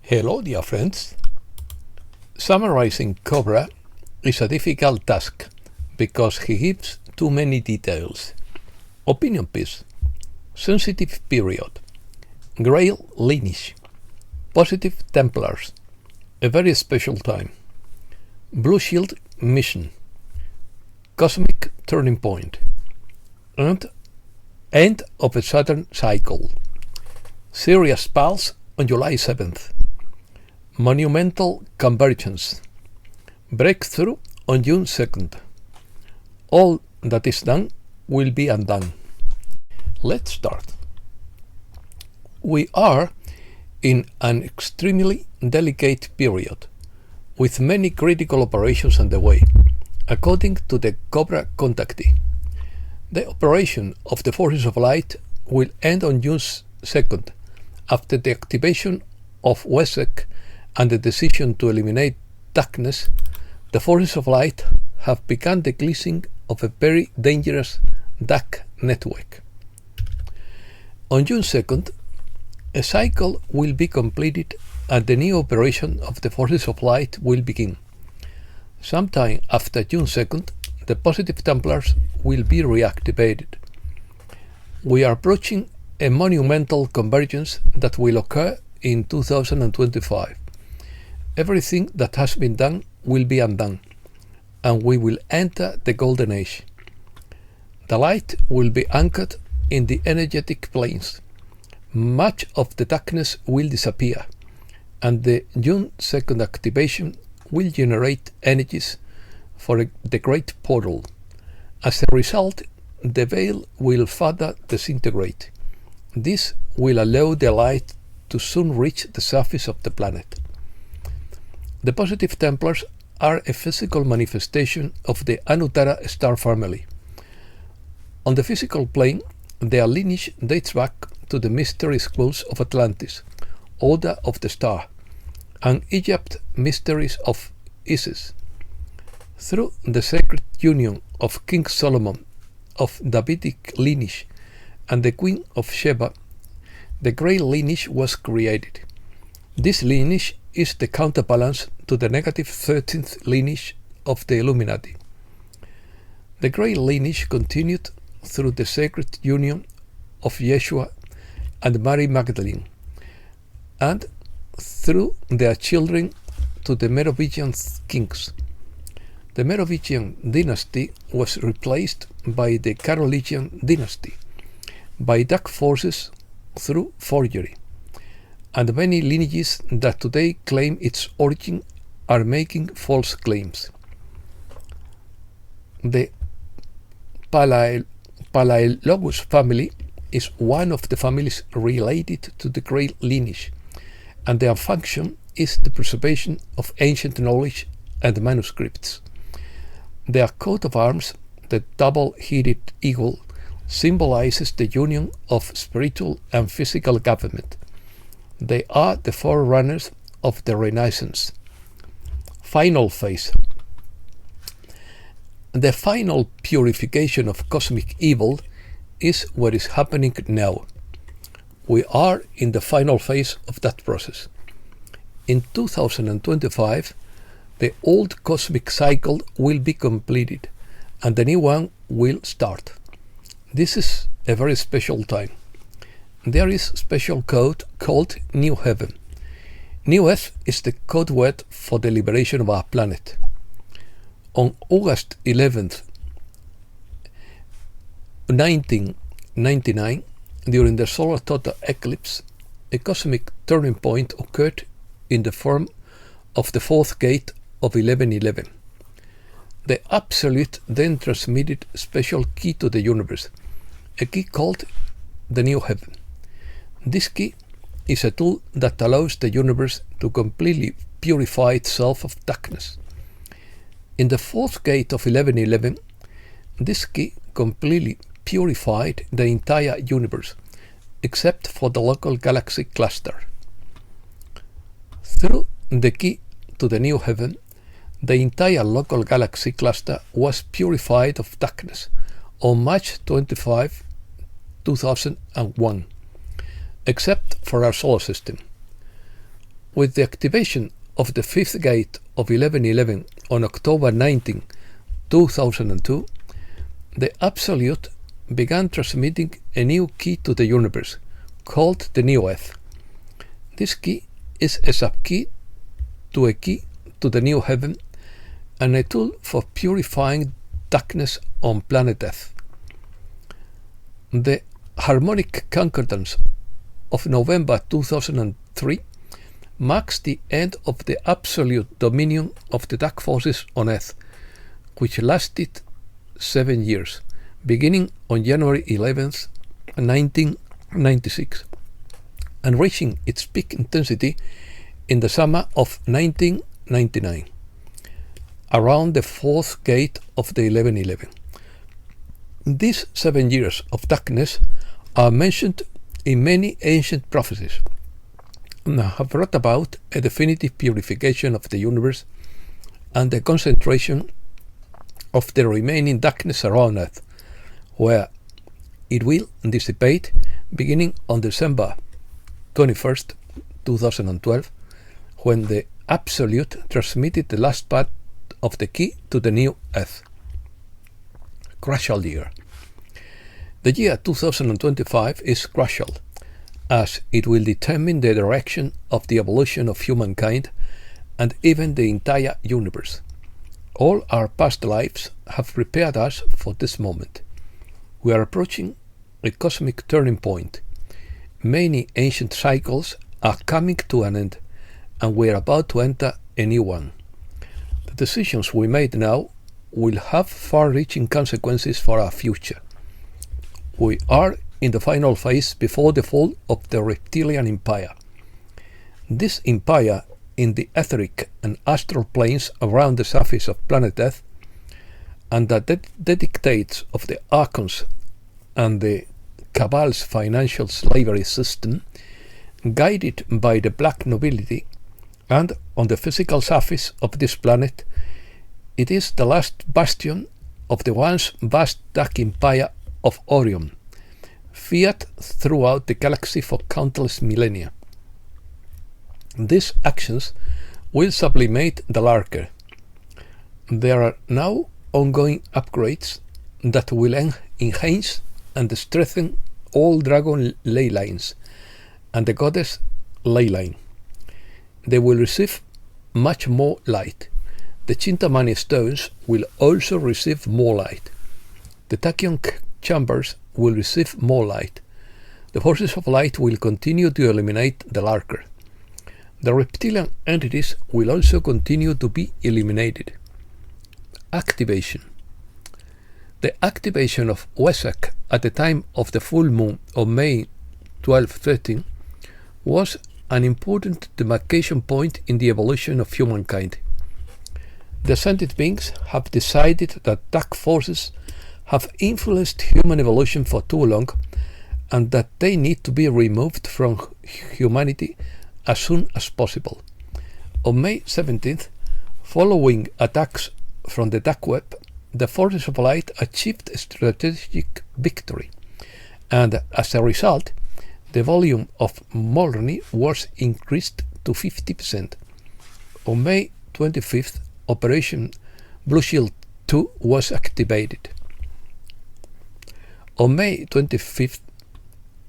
Hello, dear friends. Summarizing Cobra is a difficult task because he gives too many details. Opinion piece, sensitive period, Grail lineage, positive Templars, a very special time, Blue Shield mission, cosmic turning point, and end of a Saturn cycle, Sirius pulse on July 7th, Monumental convergence, breakthrough on June 2nd. All that is done will be undone. Let's start. We are in an extremely delicate period, with many critical operations underway, according to the Cobra contactee. The operation of the Forces of Light will end on June 2nd, after the activation of WESEC and the decision to eliminate darkness. The Forces of Light have begun the cleansing of a very dangerous dark network. On June 2nd, a cycle will be completed and the new operation of the Forces of Light will begin. Sometime after June 2nd, the positive Templars will be reactivated. We are approaching a monumental convergence that will occur in 2025. Everything that has been done will be undone, and we will enter the Golden Age. The light will be anchored in the energetic planes. Much of the darkness will disappear, and the June 2nd activation will generate energies for the Great Portal. As a result, the veil will further disintegrate. This will allow the light to soon reach the surface of the planet. The positive Templars are a physical manifestation of the Anuttara star family. On the physical plane, their lineage dates back to the mysterious clues of Atlantis, Order of the Star, and Egypt mysteries of Isis. Through the sacred union of King Solomon of Davidic lineage and the Queen of Sheba, the Grail lineage was created. This lineage is the counterbalance to the negative 13th lineage of the Illuminati. The Grail lineage continued through the sacred union of Yeshua and Mary Magdalene, and through their children to the Merovingian kings. The Merovingian dynasty was replaced by the Carolingian dynasty, by dark forces through forgery, and many lineages that today claim its origin are making false claims. The Palaiologos family is one of the families related to the Grail lineage, and their function is the preservation of ancient knowledge and manuscripts. Their coat of arms, the double-headed eagle, symbolizes the union of spiritual and physical government. They are the forerunners of the Renaissance. Final phase. The final purification of cosmic evil is what is happening now. We are in the final phase of that process. In 2025, the old cosmic cycle will be completed and the new one will start. This is a very special time. There is a special code called New Heaven. New Earth is the code word for the liberation of our planet. On August 11th, 1999, during the solar total eclipse, a cosmic turning point occurred in the form of the fourth gate of 1111. The Absolute then transmitted a special key to the universe, a key called the New Heaven. This key is a tool that allows the universe to completely purify itself of darkness. In the fourth gate of 1111, this key completely purified the entire universe, except for the local galaxy cluster. Through the key to the New Heaven, the entire local galaxy cluster was purified of darkness on March 25, 2001, except for our solar system. With the activation of the fifth gate of 1111 on October 19, 2002, the Absolute began transmitting a new key to the universe, called the New Earth. This key is a subkey to a key to the New Heaven and a tool for purifying darkness on planet Earth. The harmonic concordance of November 2003 marks the end of the absolute dominion of the dark forces on Earth, which lasted 7 years, beginning on January 11th, 1996, and reaching its peak intensity in the summer of 1999, around the fourth gate of the 1111. These 7 years of darkness are mentioned in many ancient prophecies and have brought about a definitive purification of the universe and the concentration of the remaining darkness around Earth, where it will dissipate beginning on December 21st, 2012, when the Absolute transmitted the last part of the key to the New Earth. Crucial year. The year 2025 is crucial, as it will determine the direction of the evolution of humankind and even the entire universe. All our past lives have prepared us for this moment. We are approaching a cosmic turning point. Many ancient cycles are coming to an end, and we are about to enter a new one. The decisions we made now will have far-reaching consequences for our future. We are in the final phase before the fall of the reptilian empire. This empire in the etheric and astral planes around the surface of planet Earth, and the dictates of the archons and the Cabal's financial slavery system, guided by the black nobility, and on the physical surface of this planet, it is the last bastion of the once vast dark empire of Orion, feared throughout the galaxy for countless millennia. These actions will sublimate the lurker. There are now ongoing upgrades that will enhance and strengthen all dragon ley lines and the goddess ley line. They will receive much more light. The Chintamani stones will also receive more light. The tachyon chambers will receive more light. The forces of light will continue to eliminate the lurker. The reptilian entities will also continue to be eliminated. Activation. The activation of Wesak at the time of the full moon of May 12-13 was an important demarcation point in the evolution of humankind. The ascended beings have decided that dark forces have influenced human evolution for too long, and that they need to be removed from humanity as soon as possible. On May 17th, following attacks from the dark web, the forces of light achieved a strategic victory, and as a result, the volume of Molrny was increased to 50%. On May 25th, Operation Blue Shield 2 was activated. On May 25th,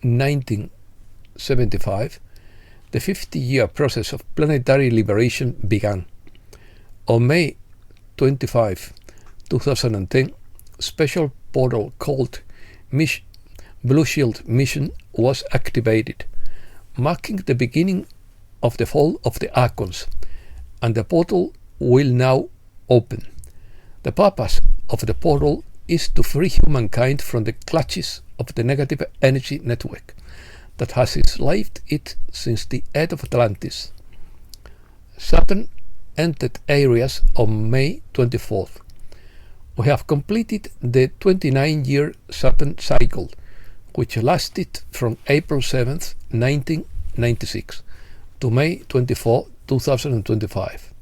1975, the 50-year process of planetary liberation began. On May 25, 2010, a special portal called Blue Shield Mission was activated, marking the beginning of the fall of the Archons, and the portal will now open. The purpose of the portal is to free humankind from the clutches of the negative energy network that has enslaved it since the end of Atlantis. Saturn entered Aries on May 24th. We have completed the 29-year Saturn cycle, which lasted from April 7th, 1996 to May 24, 2025.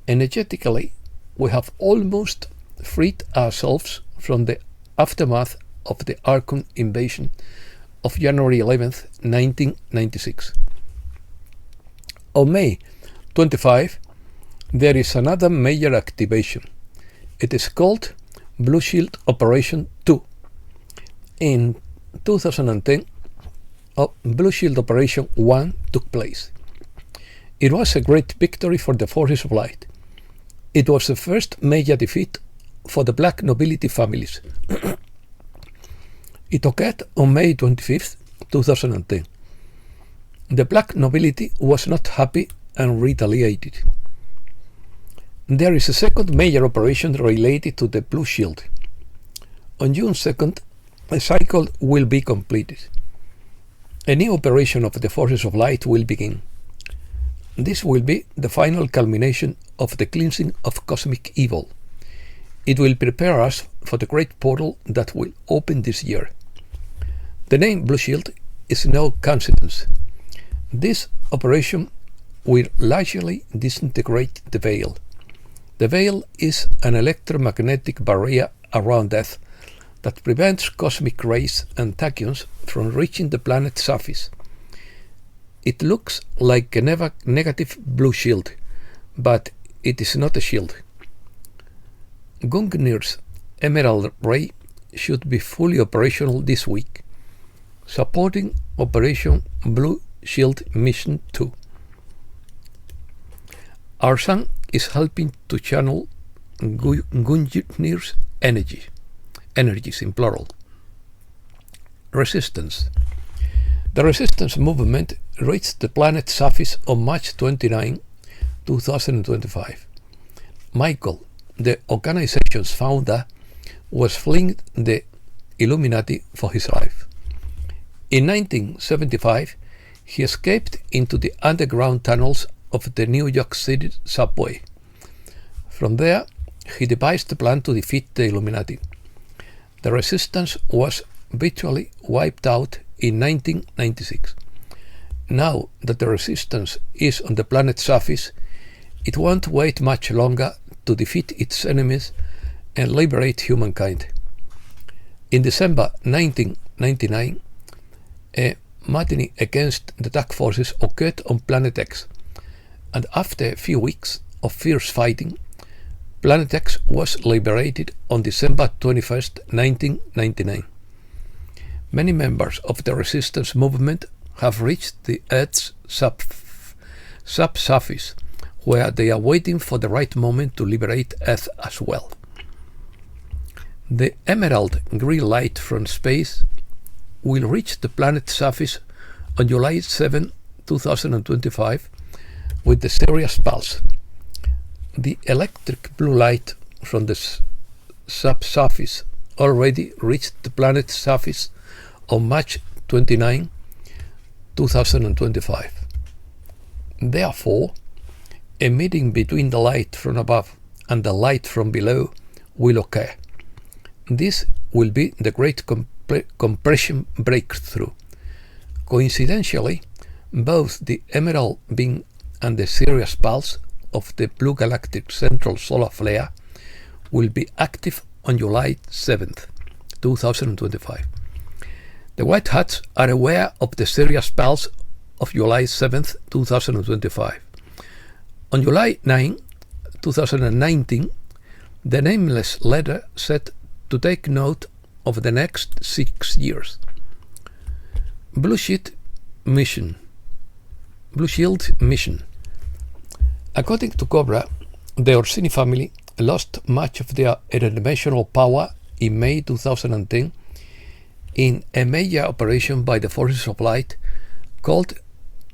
Energetically, we have almost freed ourselves from the aftermath of the Archon invasion of January 11th, 1996. On May 25, there is another major activation. It is called Blue Shield Operation 2. In 2010, Blue Shield Operation 1 took place. It was a great victory for the Forces of Light. It was the first major defeat for the black nobility families. It occurred on May 25, 2010. The black nobility was not happy and retaliated. There is a second major operation related to the Blue Shield. On June 2nd, a cycle will be completed. A new operation of the Forces of Light will begin. This will be the final culmination of the cleansing of cosmic evil. It will prepare us for the great portal that will open this year. The name Blue Shield is no coincidence. This operation will largely disintegrate the veil. The veil is an electromagnetic barrier around Earth that prevents cosmic rays and tachyons from reaching the planet's surface. It looks like a negative blue shield, but it is not a shield. Gungnir's Emerald Ray should be fully operational this week, supporting Operation Blue Shield Mission 2. Our sun is helping to channel Gungnir's energies in plural. Resistance. The resistance movement reached the planet's surface on March 29, 2025. Michael, the organization's founder, was fleeing the Illuminati for his life. In 1975, he escaped into the underground tunnels of the New York City subway. From there, he devised a plan to defeat the Illuminati. The resistance was virtually wiped out in 1996. Now that the resistance is on the planet's surface, it won't wait much longer to defeat its enemies and liberate humankind. In December 1999, a mutiny against the dark forces occurred on Planet X, and after a few weeks of fierce fighting, Planet X was liberated on December 21, 1999. Many members of the resistance movement have reached the Earth's subsurface, where they are waiting for the right moment to liberate Earth as well. The emerald green light from space will reach the planet's surface on July 7, 2025 with the Sirius pulse. The electric blue light from the subsurface already reached the planet's surface on March 29, 2025. Therefore, a meeting between the light from above and the light from below will occur. This will be the great compression breakthrough. Coincidentally, both the emerald beam and the Sirius pulse of the blue galactic central solar flare will be active on July 7th, 2025. The White Hats are aware of the Sirius pulse of July 7th, 2025. On July 9, 2019, the Nameless letter said to take note of the next 6 years. Blue Shield Mission. According to Cobra, the Orsini family lost much of their interdimensional power in May 2010 in a major operation by the Forces of Light called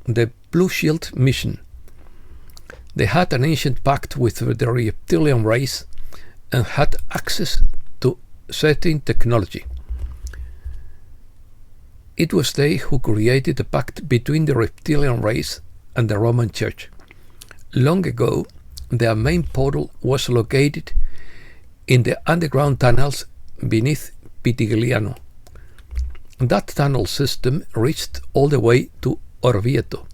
the Blue Shield Mission. They had an ancient pact with the reptilian race and had access to certain technology. It was they who created the pact between the reptilian race and the Roman Church. Long ago, their main portal was located in the underground tunnels beneath Pitigliano. That tunnel system reached all the way to Orvieto,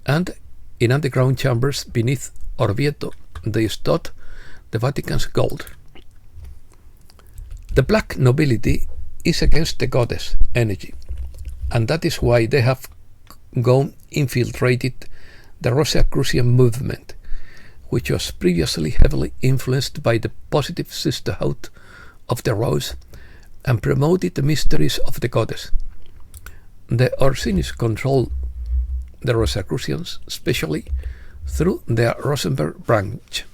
and in underground chambers beneath Orvieto they stored the Vatican's gold. The black nobility is against the goddess energy, and that is why they have infiltrated the Rosicrucian movement, which was previously heavily influenced by the positive sisterhood of the Rose and promoted the mysteries of the goddess. The Orsinians controlled the Rosicrucians, especially through their Rosenberg branch,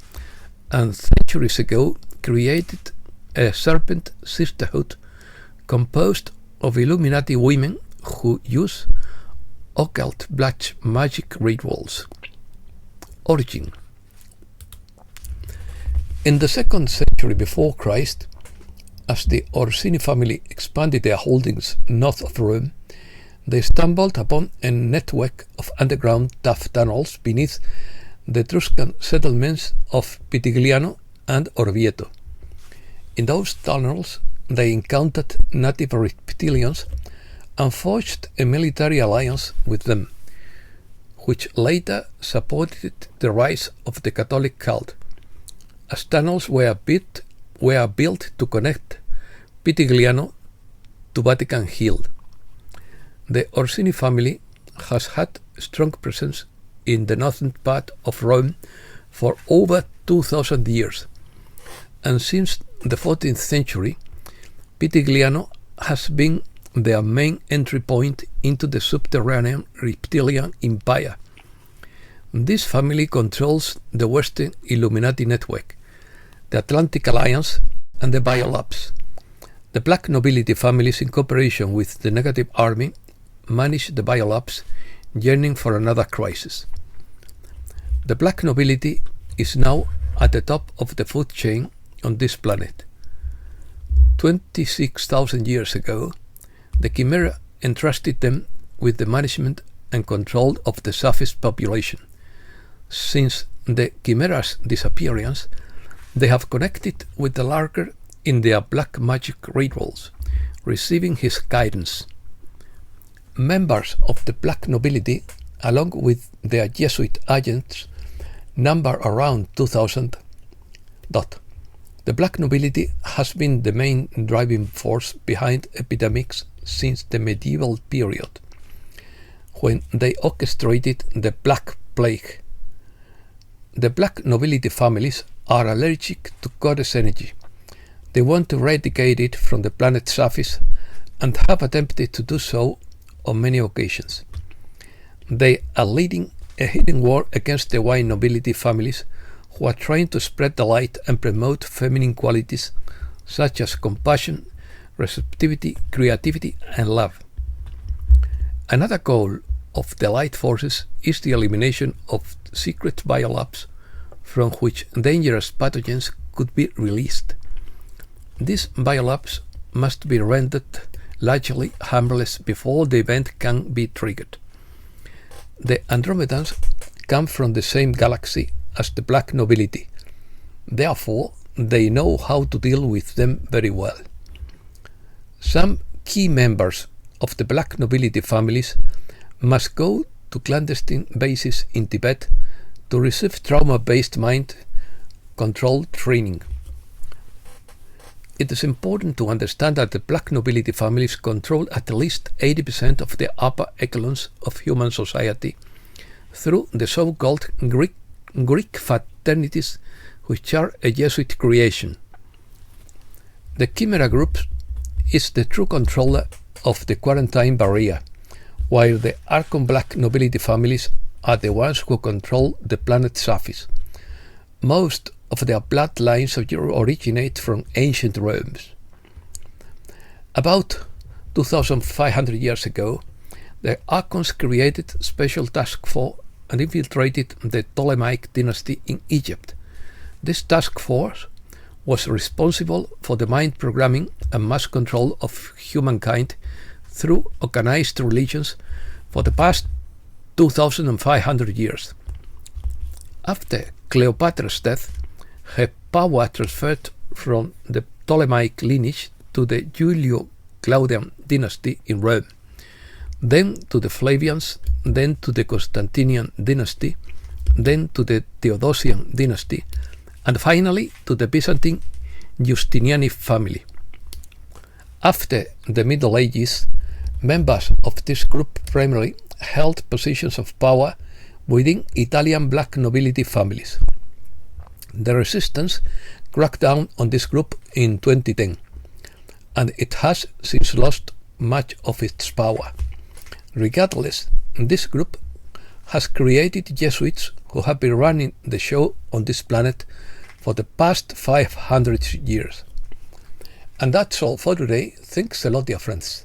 and centuries ago created a serpent sisterhood composed of Illuminati women who use occult black magic rituals. Origin. In the 2nd century before Christ, as the Orsini family expanded their holdings north of Rome, they stumbled upon a network of underground tuff tunnels beneath the Etruscan settlements of Pitigliano and Orvieto. In those tunnels, they encountered native reptilians and forged a military alliance with them, which later supported the rise of the Catholic cult, as tunnels were built to connect Pitigliano to Vatican Hill. The Orsini family has had a strong presence in the northern part of Rome for over 2,000 years, and since the 14th century, Pitigliano has been their main entry point into the subterranean reptilian empire. This family controls the Western Illuminati network, the Atlantic Alliance, and the Biolabs. The black nobility families, in cooperation with the Negative Army, manage the Biolabs, yearning for another crisis. The black nobility is now at the top of the food chain on this planet. 26,000 years ago, the Chimera entrusted them with the management and control of the Saphist population. Since the Chimera's disappearance, they have connected with the Larker in their black magic rituals, receiving his guidance. Members of the black nobility, along with their Jesuit agents, number around 2,000. The black nobility has been the main driving force behind epidemics since the medieval period, when they orchestrated the Black Plague. The black nobility families are allergic to goddess energy. They want to eradicate it from the planet's surface and have attempted to do so on many occasions. They are leading a hidden war against the white nobility families who are trying to spread the light and promote feminine qualities such as compassion, receptivity, creativity, and love. Another goal of the light forces is the elimination of secret biolabs from which dangerous pathogens could be released. These biolabs must be rendered largely harmless before the event can be triggered. The Andromedans come from the same galaxy as the black nobility. Therefore, they know how to deal with them very well. Some key members of the black nobility families must go to clandestine bases in Tibet to receive trauma-based mind control training. It is important to understand that the black nobility families control at least 80% of the upper echelons of human society through the so-called Greek fraternities, which are a Jesuit creation. The Chimera group is the true controller of the quarantine barrier, while the Archon black nobility families are the ones who control the planet's surface. Most of their bloodlines originate from ancient Rome. About 2,500 years ago, the Archons created a special task force and infiltrated the Ptolemaic dynasty in Egypt. This task force was responsible for the mind programming and mass control of humankind through organized religions for the past 2,500 years. After Cleopatra's death, her power transferred from the Ptolemaic lineage to the Julio-Claudian dynasty in Rome, then to the Flavians, then to the Constantinian dynasty, then to the Theodosian dynasty, and finally to the Byzantine Justiniani family. After the Middle Ages, members of this group primarily held positions of power within Italian black nobility families. The resistance cracked down on this group in 2010, and it has since lost much of its power. Regardless, this group has created Jesuits who have been running the show on this planet for the past 500 years. And that's all for today. Thanks a lot, dear friends.